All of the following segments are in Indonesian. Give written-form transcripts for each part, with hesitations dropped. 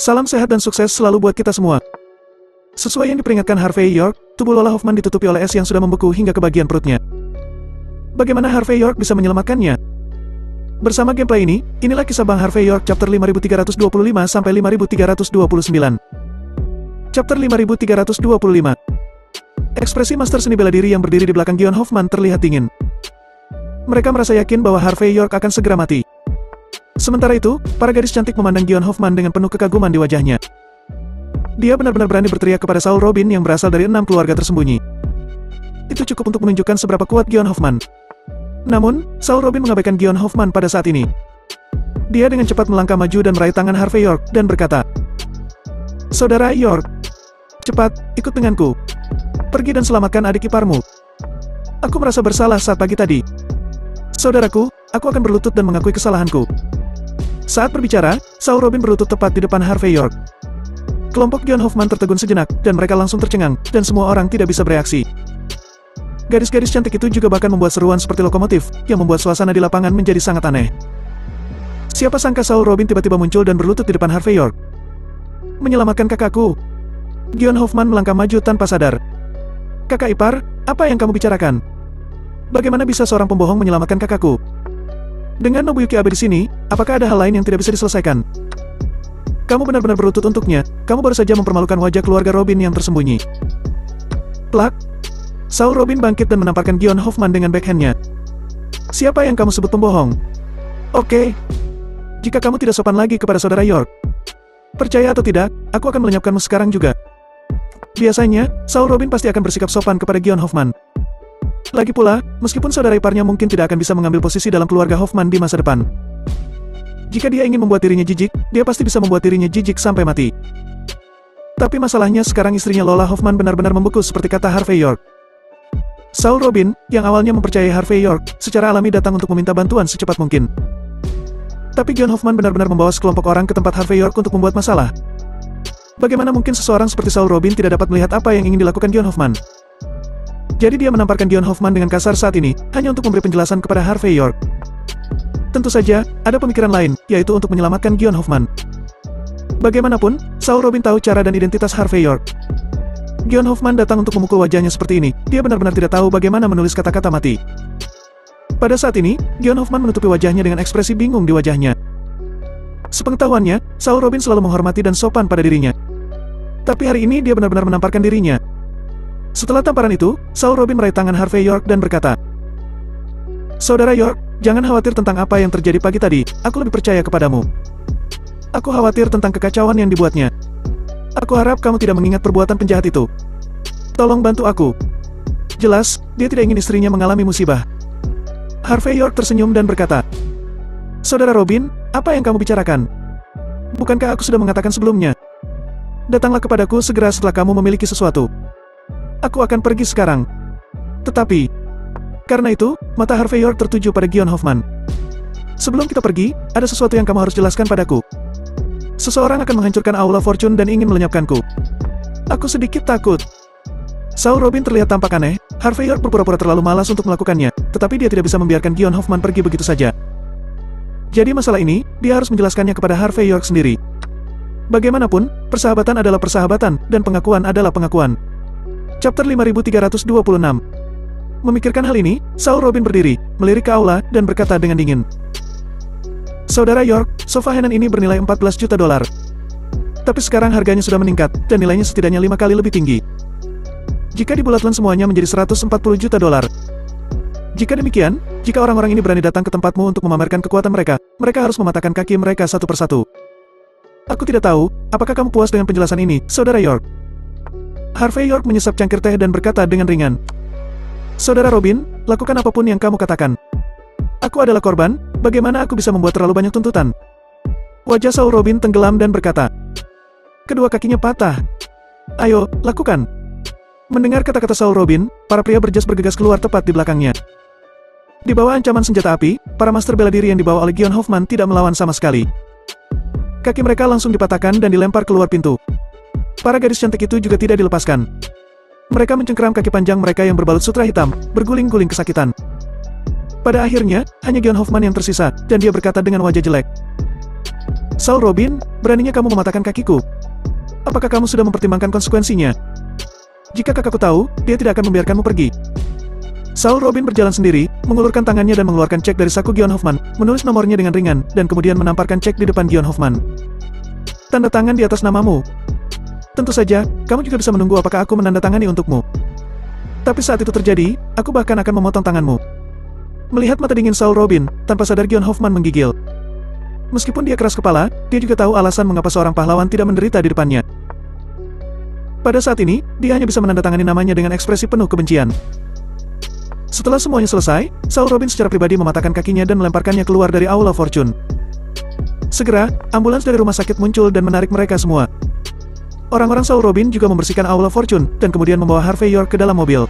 Salam sehat dan sukses selalu buat kita semua. Sesuai yang diperingatkan Harvey York, tubuh Lola Hoffman ditutupi oleh es yang sudah membeku hingga ke bagian perutnya. Bagaimana Harvey York bisa menyelamatkannya? Bersama gameplay ini, inilah kisah Bang Harvey York chapter 5325 sampai 5329. Chapter 5325. Ekspresi master seni bela diri yang berdiri di belakang Gion Hoffman terlihat dingin. Mereka merasa yakin bahwa Harvey York akan segera mati. Sementara itu, para gadis cantik memandang Gion Hoffman dengan penuh kekaguman di wajahnya. Dia benar-benar berani berteriak kepada Saul Robin yang berasal dari 6 keluarga tersembunyi. Itu cukup untuk menunjukkan seberapa kuat Gion Hoffman. Namun, Saul Robin mengabaikan Gion Hoffman pada saat ini. Dia dengan cepat melangkah maju dan meraih tangan Harvey York dan berkata, "Saudara York, cepat, ikut denganku. Pergi dan selamatkan adik iparmu. Aku merasa bersalah saat pagi tadi. Saudaraku, aku akan berlutut dan mengakui kesalahanku." Saat berbicara, Saul Robin berlutut tepat di depan Harvey York. Kelompok Gion Hoffman tertegun sejenak, dan mereka langsung tercengang, dan semua orang tidak bisa bereaksi. Gadis-gadis cantik itu juga bahkan membuat seruan seperti lokomotif, yang membuat suasana di lapangan menjadi sangat aneh. Siapa sangka Saul Robin tiba-tiba muncul dan berlutut di depan Harvey York. "Menyelamatkan kakakku." Gion Hoffman melangkah maju tanpa sadar. "Kakak ipar, apa yang kamu bicarakan? Bagaimana bisa seorang pembohong menyelamatkan kakakku? Dengan Nobuyuki Abe di sini, apakah ada hal lain yang tidak bisa diselesaikan? Kamu benar-benar berlutut untuknya, kamu baru saja mempermalukan wajah keluarga Robin yang tersembunyi." Plak! Saul Robin bangkit dan menamparkan Gion Hoffman dengan backhand-nya. "Siapa yang kamu sebut pembohong? Oke. Jika kamu tidak sopan lagi kepada saudara York. Percaya atau tidak, aku akan melenyapkanmu sekarang juga." Biasanya, Saul Robin pasti akan bersikap sopan kepada Gion Hoffman. Lagi pula, meskipun saudara iparnya mungkin tidak akan bisa mengambil posisi dalam keluarga Hoffman di masa depan. Jika dia ingin membuat dirinya jijik, dia pasti bisa membuat dirinya jijik sampai mati. Tapi masalahnya sekarang istrinya Lola Hoffman benar-benar membeku seperti kata Harvey York. Saul Robin, yang awalnya mempercayai Harvey York, secara alami datang untuk meminta bantuan secepat mungkin. Tapi Gion Hoffman benar-benar membawa sekelompok orang ke tempat Harvey York untuk membuat masalah. Bagaimana mungkin seseorang seperti Saul Robin tidak dapat melihat apa yang ingin dilakukan Gion Hoffman? Jadi dia menamparkan Gion Hoffman dengan kasar saat ini, hanya untuk memberi penjelasan kepada Harvey York. Tentu saja, ada pemikiran lain, yaitu untuk menyelamatkan Gion Hoffman. Bagaimanapun, Saul Robin tahu cara dan identitas Harvey York. Gion Hoffman datang untuk memukul wajahnya seperti ini, dia benar-benar tidak tahu bagaimana menulis kata-kata mati. Pada saat ini, Gion Hoffman menutupi wajahnya dengan ekspresi bingung di wajahnya. Sepengetahuannya, Saul Robin selalu menghormati dan sopan pada dirinya. Tapi hari ini dia benar-benar menamparkan dirinya. Setelah tamparan itu, Saul Robin meraih tangan Harvey York dan berkata, "Saudara York, jangan khawatir tentang apa yang terjadi pagi tadi, aku lebih percaya kepadamu. Aku khawatir tentang kekacauan yang dibuatnya. Aku harap kamu tidak mengingat perbuatan penjahat itu. Tolong bantu aku." Jelas, dia tidak ingin istrinya mengalami musibah. Harvey York tersenyum dan berkata, "Saudara Robin, apa yang kamu bicarakan? Bukankah aku sudah mengatakan sebelumnya? Datanglah kepadaku segera setelah kamu memiliki sesuatu. Aku akan pergi sekarang." Tetapi, karena itu, mata Harvey York tertuju pada Gion Hoffman. "Sebelum kita pergi, ada sesuatu yang kamu harus jelaskan padaku. Seseorang akan menghancurkan Aula Fortune dan ingin melenyapkanku. Aku sedikit takut." Saul Robin terlihat tampak aneh, Harvey York berpura-pura terlalu malas untuk melakukannya, tetapi dia tidak bisa membiarkan Gion Hoffman pergi begitu saja. Jadi masalah ini, dia harus menjelaskannya kepada Harvey York sendiri. Bagaimanapun, persahabatan adalah persahabatan, dan pengakuan adalah pengakuan. Chapter 5326. Memikirkan hal ini, Saul Robin berdiri, melirik ke aula, dan berkata dengan dingin, "Saudara York, sofa Henan ini bernilai $14 juta. Tapi sekarang harganya sudah meningkat, dan nilainya setidaknya 5 kali lebih tinggi. Jika dibulatkan semuanya menjadi $140 juta. Jika demikian, jika orang-orang ini berani datang ke tempatmu untuk memamerkan kekuatan mereka, mereka harus mematahkan kaki mereka satu persatu. Aku tidak tahu, apakah kamu puas dengan penjelasan ini, Saudara York?" Harvey York menyesap cangkir teh dan berkata dengan ringan, "Saudara Robin, lakukan apapun yang kamu katakan. Aku adalah korban, bagaimana aku bisa membuat terlalu banyak tuntutan?" Wajah Saul Robin tenggelam dan berkata, "Kedua kakinya patah. Ayo, lakukan." Mendengar kata-kata Saul Robin, para pria berjas bergegas keluar tepat di belakangnya. Di bawah ancaman senjata api, para master bela diri yang dibawa oleh Gion Hoffman tidak melawan sama sekali. Kaki mereka langsung dipatahkan dan dilempar keluar pintu. Para gadis cantik itu juga tidak dilepaskan. Mereka mencengkeram kaki panjang mereka yang berbalut sutra hitam, berguling-guling kesakitan. Pada akhirnya, hanya Gion Hoffman yang tersisa, dan dia berkata dengan wajah jelek, Saul Robin, beraninya kamu mematahkan kakiku. Apakah kamu sudah mempertimbangkan konsekuensinya? Jika kakakku tahu, dia tidak akan membiarkanmu pergi. Saul Robin berjalan sendiri, mengulurkan tangannya dan mengeluarkan cek dari saku Gion Hoffman, menulis nomornya dengan ringan, dan kemudian menamparkan cek di depan Gion Hoffman. Tanda tangan di atas namamu. Tentu saja, kamu juga bisa menunggu apakah aku menandatangani untukmu. Tapi saat itu terjadi, aku bahkan akan memotong tanganmu. Melihat mata dingin Saul Robin, tanpa sadar Gion Hoffman menggigil. Meskipun dia keras kepala, dia juga tahu alasan mengapa seorang pahlawan tidak menderita di depannya. Pada saat ini, dia hanya bisa menandatangani namanya dengan ekspresi penuh kebencian. Setelah semuanya selesai, Saul Robin secara pribadi mematahkan kakinya dan melemparkannya keluar dari Aula Fortune. Segera, ambulans dari rumah sakit muncul dan menarik mereka semua. Orang-orang Saul Robin juga membersihkan Aula Fortune, dan kemudian membawa Harvey York ke dalam mobil.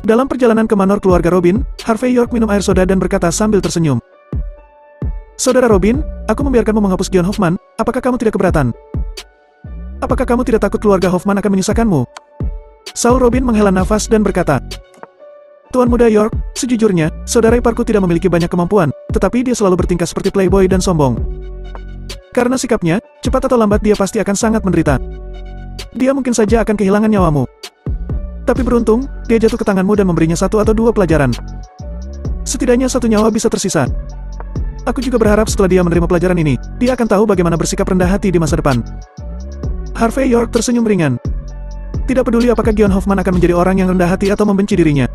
Dalam perjalanan ke manor keluarga Robin, Harvey York minum air soda dan berkata sambil tersenyum. Saudara Robin, aku membiarkanmu menghapus Gion Hoffman, apakah kamu tidak keberatan? Apakah kamu tidak takut keluarga Hoffman akan menyusahkanmu? Saul Robin menghela nafas dan berkata, Tuan Muda York, sejujurnya, saudara iparku tidak memiliki banyak kemampuan, tetapi dia selalu bertingkah seperti playboy dan sombong. Karena sikapnya, cepat atau lambat dia pasti akan sangat menderita. Dia mungkin saja akan kehilangan nyawamu. Tapi beruntung, dia jatuh ke tanganmu dan memberinya 1 atau 2 pelajaran. Setidaknya 1 nyawa bisa tersisa. Aku juga berharap setelah dia menerima pelajaran ini, dia akan tahu bagaimana bersikap rendah hati di masa depan. Harvey York tersenyum ringan. Tidak peduli apakah Gion Hoffman akan menjadi orang yang rendah hati atau membenci dirinya.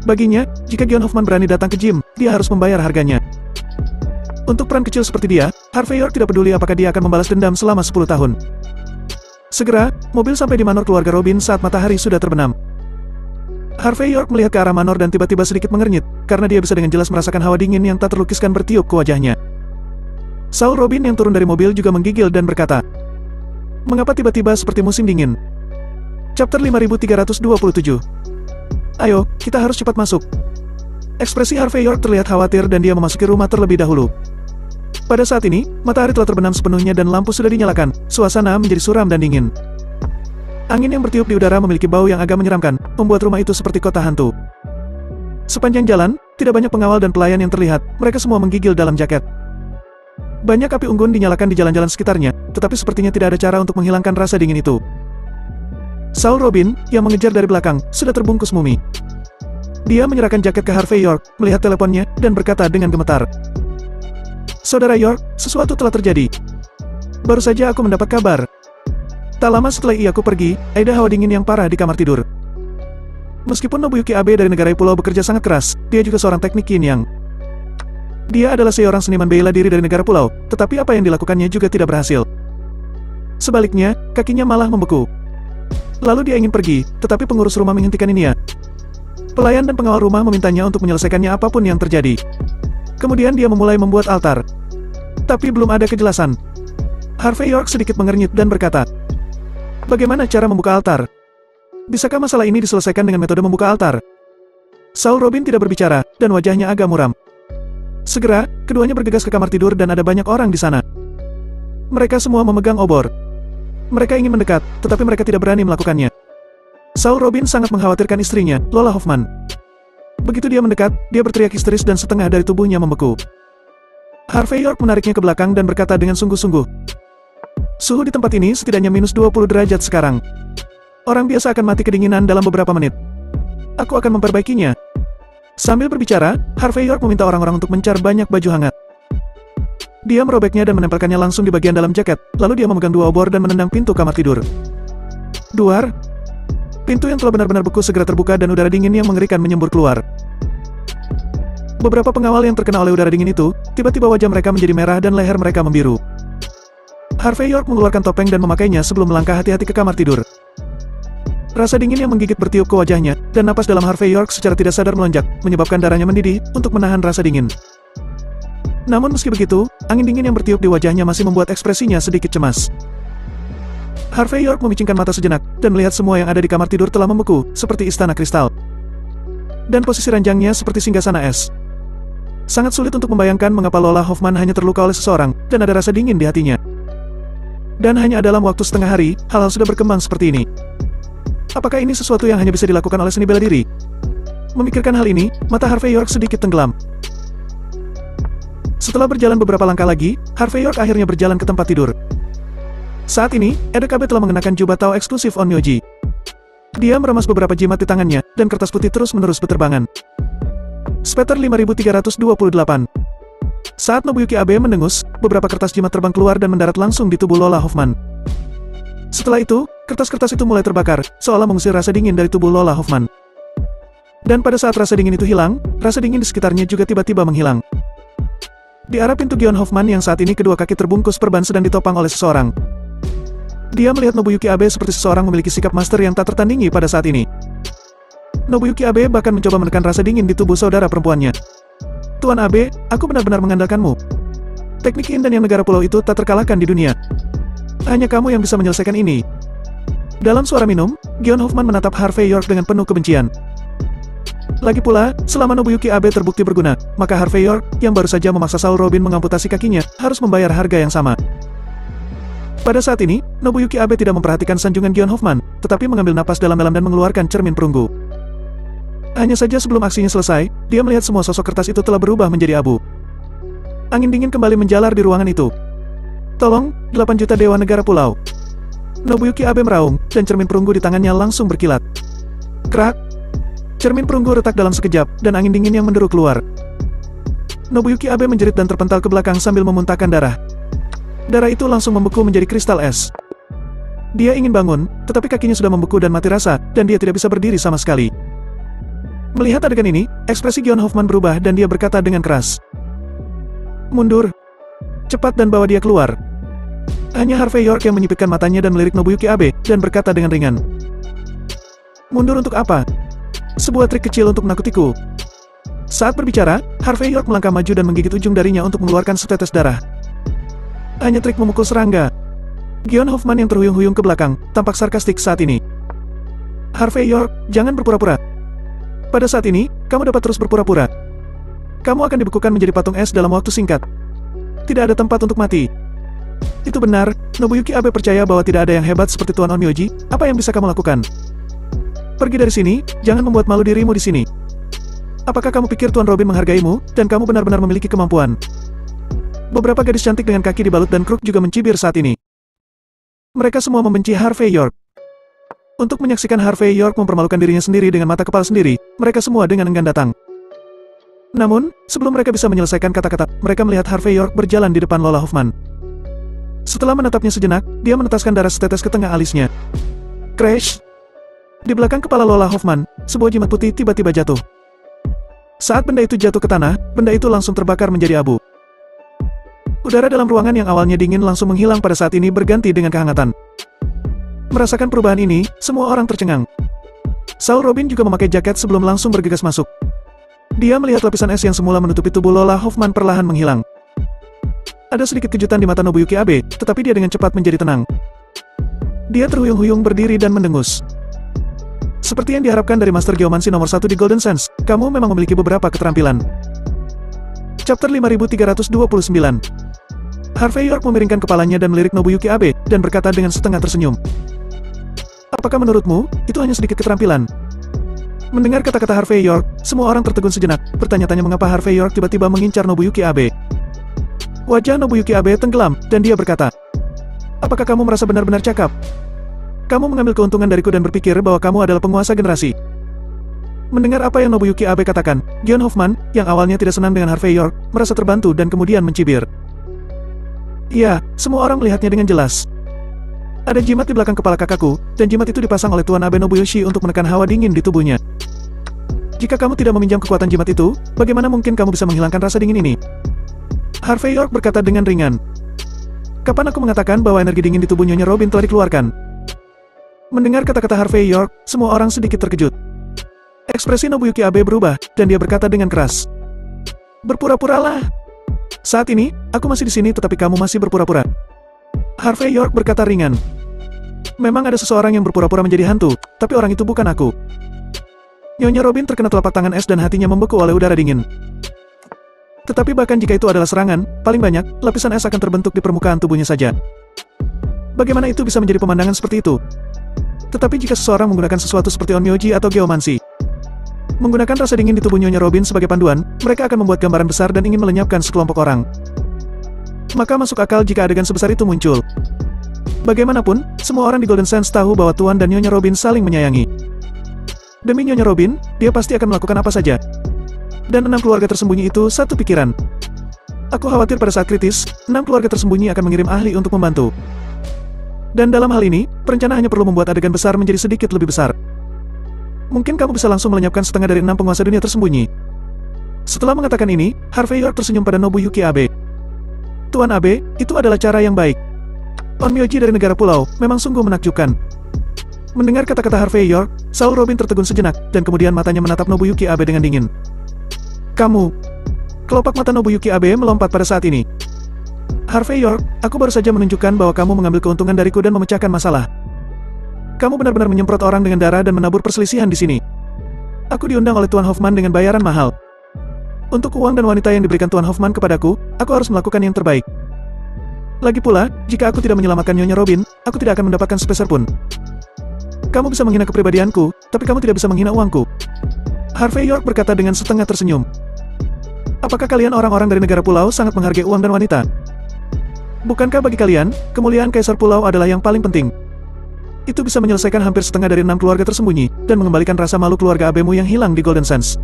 Baginya, jika Gion Hoffman berani datang ke gym, dia harus membayar harganya. Untuk peran kecil seperti dia, Harvey York tidak peduli apakah dia akan membalas dendam selama 10 tahun. Segera, mobil sampai di manor keluarga Robin saat matahari sudah terbenam. Harvey York melihat ke arah manor dan tiba-tiba sedikit mengernyit, karena dia bisa dengan jelas merasakan hawa dingin yang tak terlukiskan bertiup ke wajahnya. Saul Robin yang turun dari mobil juga menggigil dan berkata, Mengapa tiba-tiba seperti musim dingin? Chapter 5327. Ayo, kita harus cepat masuk. Ekspresi Harvey York terlihat khawatir dan dia memasuki rumah terlebih dahulu. Pada saat ini, matahari telah terbenam sepenuhnya dan lampu sudah dinyalakan, suasana menjadi suram dan dingin. Angin yang bertiup di udara memiliki bau yang agak menyeramkan, membuat rumah itu seperti kota hantu. Sepanjang jalan, tidak banyak pengawal dan pelayan yang terlihat, mereka semua menggigil dalam jaket. Banyak api unggun dinyalakan di jalan-jalan sekitarnya, tetapi sepertinya tidak ada cara untuk menghilangkan rasa dingin itu. Saul Robin, yang mengejar dari belakang, sudah terbungkus mumi. Dia menyerahkan jaket ke Harvey York, melihat teleponnya, dan berkata dengan gemetar. Saudara York, sesuatu telah terjadi. Baru saja aku mendapat kabar. Tak lama setelah Iaku pergi, ada hawa dingin yang parah di kamar tidur. Meskipun Nobuyuki Abe dari negara pulau bekerja sangat keras, dia juga seorang teknik yin yang. Dia adalah seorang seniman bela diri dari negara pulau, tetapi apa yang dilakukannya juga tidak berhasil. Sebaliknya, kakinya malah membeku. Lalu dia ingin pergi, tetapi pengurus rumah menghentikan ini ya. Pelayan dan pengawal rumah memintanya untuk menyelesaikannya apapun yang terjadi. Kemudian dia memulai membuat altar. Tapi belum ada kejelasan. Harvey York sedikit mengernyit dan berkata, Bagaimana cara membuka altar? Bisakah masalah ini diselesaikan dengan metode membuka altar? Saul Robin tidak berbicara, dan wajahnya agak muram. Segera, keduanya bergegas ke kamar tidur dan ada banyak orang di sana. Mereka semua memegang obor. Mereka ingin mendekat, tetapi mereka tidak berani melakukannya. Saul Robin sangat mengkhawatirkan istrinya, Lola Hoffman. Begitu dia mendekat, dia berteriak histeris dan setengah dari tubuhnya membeku. Harvey York menariknya ke belakang dan berkata dengan sungguh-sungguh. Suhu di tempat ini setidaknya minus 20 derajat sekarang. Orang biasa akan mati kedinginan dalam beberapa menit. Aku akan memperbaikinya. Sambil berbicara, Harvey York meminta orang-orang untuk mencar banyak baju hangat. Dia merobeknya dan menempelkannya langsung di bagian dalam jaket, lalu dia memegang 2 obor dan menendang pintu kamar tidur. Duar. Pintu yang telah benar-benar beku segera terbuka dan udara dingin yang mengerikan menyembur keluar. Beberapa pengawal yang terkena oleh udara dingin itu, tiba-tiba wajah mereka menjadi merah dan leher mereka membiru. Harvey York mengeluarkan topeng dan memakainya sebelum melangkah hati-hati ke kamar tidur. Rasa dingin yang menggigit bertiup ke wajahnya, dan napas dalam Harvey York secara tidak sadar melonjak, menyebabkan darahnya mendidih untuk menahan rasa dingin. Namun meski begitu, angin dingin yang bertiup di wajahnya masih membuat ekspresinya sedikit cemas. Harvey York memicingkan mata sejenak, dan melihat semua yang ada di kamar tidur telah membeku, seperti istana kristal. Dan posisi ranjangnya seperti singgasana es. Sangat sulit untuk membayangkan mengapa Lola Hoffman hanya terluka oleh seseorang, dan ada rasa dingin di hatinya. Dan hanya dalam waktu setengah hari, hal-hal sudah berkembang seperti ini. Apakah ini sesuatu yang hanya bisa dilakukan oleh seni bela diri? Memikirkan hal ini, mata Harvey York sedikit tenggelam. Setelah berjalan beberapa langkah lagi, Harvey York akhirnya berjalan ke tempat tidur. Saat ini, Edekabe telah mengenakan jubah Tao eksklusif Onmyoji. Dia meremas beberapa jimat di tangannya, dan kertas putih terus-menerus berterbangan. Speter 5328. Saat Nobuyuki Abe mendengus, beberapa kertas jimat terbang keluar dan mendarat langsung di tubuh Lola Hoffman. Setelah itu, kertas-kertas itu mulai terbakar, seolah mengusir rasa dingin dari tubuh Lola Hoffman. Dan pada saat rasa dingin itu hilang, rasa dingin di sekitarnya juga tiba-tiba menghilang. Di arah pintu Gion Hoffman yang saat ini kedua kaki terbungkus perban sedang ditopang oleh seseorang. Dia melihat Nobuyuki Abe seperti seseorang memiliki sikap master yang tak tertandingi pada saat ini. Nobuyuki Abe bahkan mencoba menekan rasa dingin di tubuh saudara perempuannya. Tuan Abe, aku benar-benar mengandalkanmu. Teknik Yin dan yang negara pulau itu tak terkalahkan di dunia. Hanya kamu yang bisa menyelesaikan ini. Dalam suara minum, Gion Hoffman menatap Harvey York dengan penuh kebencian. Lagi pula, selama Nobuyuki Abe terbukti berguna, maka Harvey York, yang baru saja memaksa Saul Robin mengamputasi kakinya, harus membayar harga yang sama. Pada saat ini, Nobuyuki Abe tidak memperhatikan sanjungan Gion Hoffman, tetapi mengambil napas dalam-dalam dan mengeluarkan cermin perunggu. Hanya saja sebelum aksinya selesai, dia melihat semua sosok kertas itu telah berubah menjadi abu. Angin dingin kembali menjalar di ruangan itu. Tolong, 8 juta dewa negara pulau. Nobuyuki Abe meraung, dan cermin perunggu di tangannya langsung berkilat. Krak! Cermin perunggu retak dalam sekejap, dan angin dingin yang menderu keluar. Nobuyuki Abe menjerit dan terpental ke belakang sambil memuntahkan darah. Darah itu langsung membeku menjadi kristal es. Dia ingin bangun, tetapi kakinya sudah membeku dan mati rasa, dan dia tidak bisa berdiri sama sekali. Melihat adegan ini, ekspresi Gion Hoffman berubah dan dia berkata dengan keras. Mundur. Cepat dan bawa dia keluar. Hanya Harvey York yang menyipitkan matanya dan melirik Nobuyuki Abe, dan berkata dengan ringan. Mundur untuk apa? Sebuah trik kecil untuk menakutiku. Saat berbicara, Harvey York melangkah maju dan menggigit ujung darinya untuk mengeluarkan setetes darah. Hanya trik memukul serangga. Gion Hoffman yang terhuyung-huyung ke belakang, tampak sarkastik saat ini. Harvey York, jangan berpura-pura. Pada saat ini, kamu dapat terus berpura-pura. Kamu akan dibekukan menjadi patung es dalam waktu singkat. Tidak ada tempat untuk mati. Itu benar, Nobuyuki Abe percaya bahwa tidak ada yang hebat seperti Tuan Onmyoji. Apa yang bisa kamu lakukan? Pergi dari sini, jangan membuat malu dirimu di sini. Apakah kamu pikir Tuan Robin menghargaimu, dan kamu benar-benar memiliki kemampuan? Beberapa gadis cantik dengan kaki dibalut dan kruk juga mencibir saat ini. Mereka semua membenci Harvey York. Untuk menyaksikan Harvey York mempermalukan dirinya sendiri dengan mata kepala sendiri, mereka semua dengan enggan datang. Namun, sebelum mereka bisa menyelesaikan kata-kata, mereka melihat Harvey York berjalan di depan Lola Hoffman. Setelah menatapnya sejenak, dia menetaskan darah setetes ke tengah alisnya. Crash! Di belakang kepala Lola Hoffman, sebuah jimat putih tiba-tiba jatuh. Saat benda itu jatuh ke tanah, benda itu langsung terbakar menjadi abu. Udara dalam ruangan yang awalnya dingin langsung menghilang pada saat ini berganti dengan kehangatan. Merasakan perubahan ini, semua orang tercengang. Saul Robin juga memakai jaket sebelum langsung bergegas masuk. Dia melihat lapisan es yang semula menutupi tubuh Lola Hoffman perlahan menghilang. Ada sedikit kejutan di mata Nobuyuki Abe, tetapi dia dengan cepat menjadi tenang. Dia terhuyung-huyung berdiri dan mendengus. Seperti yang diharapkan dari Master Geomancy nomor 1 di Golden Sands, kamu memang memiliki beberapa keterampilan. Chapter 5329. Harvey York memiringkan kepalanya dan melirik Nobuyuki Abe, dan berkata dengan setengah tersenyum. Apakah menurutmu, itu hanya sedikit keterampilan? Mendengar kata-kata Harvey York, semua orang tertegun sejenak, bertanya-tanya mengapa Harvey York tiba-tiba mengincar Nobuyuki Abe. Wajah Nobuyuki Abe tenggelam, dan dia berkata, apakah kamu merasa benar-benar cakap? Kamu mengambil keuntungan dariku dan berpikir bahwa kamu adalah penguasa generasi. Mendengar apa yang Nobuyuki Abe katakan, Gion Hoffman, yang awalnya tidak senang dengan Harvey York, merasa terbantu dan kemudian mencibir. Iya, semua orang melihatnya dengan jelas. Ada jimat di belakang kepala kakakku, dan jimat itu dipasang oleh Tuan Abe Nobuyoshi untuk menekan hawa dingin di tubuhnya. Jika kamu tidak meminjam kekuatan jimat itu, bagaimana mungkin kamu bisa menghilangkan rasa dingin ini? Harvey York berkata dengan ringan. Kapan aku mengatakan bahwa energi dingin di tubuh Nyonya Robin telah dikeluarkan? Mendengar kata-kata Harvey York, semua orang sedikit terkejut. Ekspresi Nobuyuki Abe berubah, dan dia berkata dengan keras. Berpura-puralah. Saat ini, aku masih di sini tetapi kamu masih berpura-pura. Harvey York berkata ringan. Memang ada seseorang yang berpura-pura menjadi hantu, tapi orang itu bukan aku. Nyonya Robin terkena telapak tangan es dan hatinya membeku oleh udara dingin. Tetapi bahkan jika itu adalah serangan, paling banyak, lapisan es akan terbentuk di permukaan tubuhnya saja. Bagaimana itu bisa menjadi pemandangan seperti itu? Tetapi jika seseorang menggunakan sesuatu seperti Onmyoji atau Geomancy, Menggunakan rasa dingin di tubuh Nyonya Robin sebagai panduan, mereka akan membuat gambaran besar dan ingin melenyapkan sekelompok orang. Maka masuk akal jika adegan sebesar itu muncul. Bagaimanapun, semua orang di Golden Sands tahu bahwa Tuan dan Nyonya Robin saling menyayangi. Demi Nyonya Robin, dia pasti akan melakukan apa saja. Dan 6 keluarga tersembunyi itu satu pikiran. Aku khawatir pada saat kritis, 6 keluarga tersembunyi akan mengirim ahli untuk membantu. Dan dalam hal ini, perencana hanya perlu membuat adegan besar menjadi sedikit lebih besar. Mungkin kamu bisa langsung melenyapkan setengah dari 6 penguasa dunia tersembunyi. Setelah mengatakan ini, Harvey York tersenyum pada Nobuyuki Abe. Tuan Abe, itu adalah cara yang baik. Onmyoji dari negara pulau, memang sungguh menakjubkan. Mendengar kata-kata Harvey York, Saul Robin tertegun sejenak, dan kemudian matanya menatap Nobuyuki Abe dengan dingin. Kamu. Kelopak mata Nobuyuki Abe melompat pada saat ini. Harvey York, aku baru saja menunjukkan bahwa kamu mengambil keuntungan dariku dan memecahkan masalah. Kamu benar-benar menyemprot orang dengan darah dan menabur perselisihan di sini. Aku diundang oleh Tuan Hoffman dengan bayaran mahal. Untuk uang dan wanita yang diberikan Tuan Hoffman kepadaku, aku harus melakukan yang terbaik. Lagi pula, jika aku tidak menyelamatkan Nyonya Robin, aku tidak akan mendapatkan sepeser pun. Kamu bisa menghina kepribadianku, tapi kamu tidak bisa menghina uangku. Harvey York berkata dengan setengah tersenyum. Apakah kalian orang-orang dari negara pulau sangat menghargai uang dan wanita? Bukankah bagi kalian, kemuliaan Kaisar Pulau adalah yang paling penting? Itu bisa menyelesaikan hampir setengah dari 6 keluarga tersembunyi, dan mengembalikan rasa malu keluarga Abemu yang hilang di Golden Sands.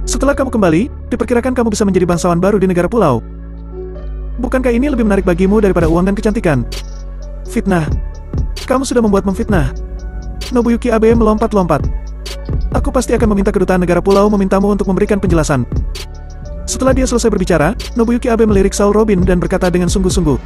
Setelah kamu kembali, diperkirakan kamu bisa menjadi bangsawan baru di negara pulau. Bukankah ini lebih menarik bagimu daripada uang dan kecantikan? Fitnah. Kamu sudah membuat memfitnah. Nobuyuki Abe melompat-lompat. Aku pasti akan meminta kedutaan negara pulau memintamu untuk memberikan penjelasan. Setelah dia selesai berbicara, Nobuyuki Abe melirik Saul Robin dan berkata dengan sungguh-sungguh.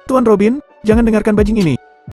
Tuan Robin, jangan dengarkan bajing ini.